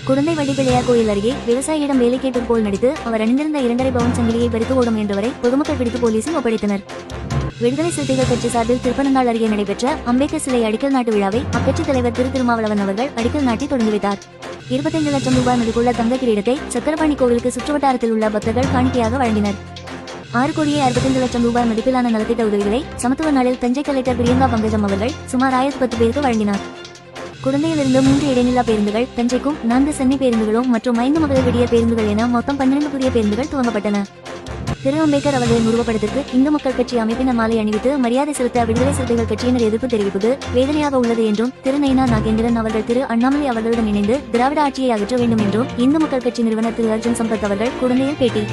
குடந்தை வடிப்பிள்ளையார் கோயில் அருகே விவசாயியிடம் வேலை கேட்டது போல் நடித்து அவர் அணிந்திருந்த 2.5 பவுன் சங்கிலியை பறித்து ஓட முயன்றவரை பொதுமக்கள் பிடித்து போலீசில் ஒப்படைத்தனர். விடுதலை சிறுத்தைகள் கட்சி சார்பில் திருப்பனந்தாள் அருகே நடைபெற்ற அம்பேத்கர் சிலை அடிக்கல் நாட்டு விழாவை அக்கட்சித் தலைவர் திருமாவளவன் அவர்கள் அடிக்கல் நாட்டி தொடங்கி வைத்தார். 25 லட்சம் ரூபாய் மதிப்புள்ள தங்க கிரீடத்தை சக்கரபாணி கோவிலுக்கு சுற்றுவட்டாரத்தில் உள்ள பக்தர்கள் காணிக்கையாக வழங்கினர். 6,65 லட்சம் ரூபாய் மதிப்பிலான நலத்திட்ட உதவிகளை சமத்துவ நாளில் தஞ்சை கலெக்டர் பிரியங்கா பங்கஜம் அவர்கள் சுமார் 1010 பேருக்கு வழங்கினார். குடந்தையிலிருந்து 3 இடைநிலா பேருந்துகள், தஞ்சைக்கும் 4 சென்னை பேருந்துகளும் மற்றும் 5 மகளிர் விடியர் பேருந்துகள் என மொத்தம் 12 புதிய பேருந்துகள் துவங்கப்பட்டன. திரு அம்பேத்கர் அவர்களின் உருவப்படத்திற்கு இந்து மக்கள் கட்சி அமைப்பினர் மாலை அணிவித்து மரியாதை செலுத்த விடுதலை சிறுத்தைகள் கட்சியினர் எதிர்ப்பு தெரிவிப்பது வேதனையாக உள்ளது என்றும், திரு நயினா நாகேந்திரன் அவர்கள் திரு அண்ணாமலை அவர்களுடன் இணைந்து திராவிட ஆட்சியை அகற்ற வேண்டும் என்றும் இந்து மக்கள் கட்சி நிறுவனர் திரு அர்ஜுன் சம்பத் அவர்கள் குடந்தையில் பேட்டி.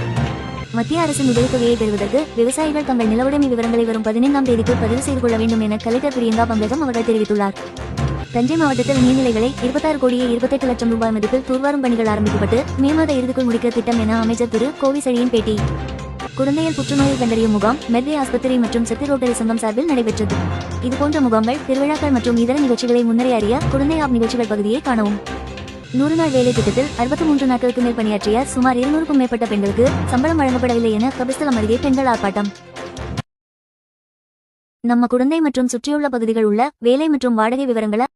மத்திய அரசின் உதவித்தொகையை பெறுவதற்கு விவசாயிகள் தங்கள் நிலவுடைமை விவரங்களை வரும் 15ஆம் தேதிக்குள் பதிவு செய்து கொள்ள வேண்டும் என கலெக்டர் பிரியங்கா பங்கஜம் அவர்கள் தெரிவித்துள்ளார். தஞ்சை மாவட்டத்தில் நீர்நிலைகளை 26,28 லட்சம் ரூபாய் மதிப்பில் தூர்வாரும் பணிகள் ஆரம்பிக்கப்பட்டு மே மாத இறுதிக்குள் முடிக்க திட்டம் என அமைச்சர் திரு கோவிசெழியன் பேட்டி. குடந்தையில் புற்றுநோயை கண்டறியும் முகாம் மெர்வே ஆஸ்பத்திரி மற்றும் சக்தி ரோட்டரி சங்கம் சார்பில் நடைபெற்றது. இதுபோன்ற முகாம்கள், திருவிழாக்கள் மற்றும் இதர நிகழ்ச்சிகளை முன்னரே அறிய குடந்தை ஆப் நிகழ்ச்சிகள் பகுதியை காணவும். 100 நாள் வேலை திட்டத்தில் 63 நாட்களுக்கு மேல் பணியாற்றிய சுமார் 200க்கும் மேற்பட்ட பெண்களுக்கு சம்பளம் வழங்கப்படவில்லை என கபிஸ்தலம் அருகே பெண்கள் ஆர்ப்பாட்டம். நம்ம குடந்தை மற்றும் சுற்றியுள்ள பகுதிகள் உள்ள வேலை மற்றும் வாடகை விவரங்களை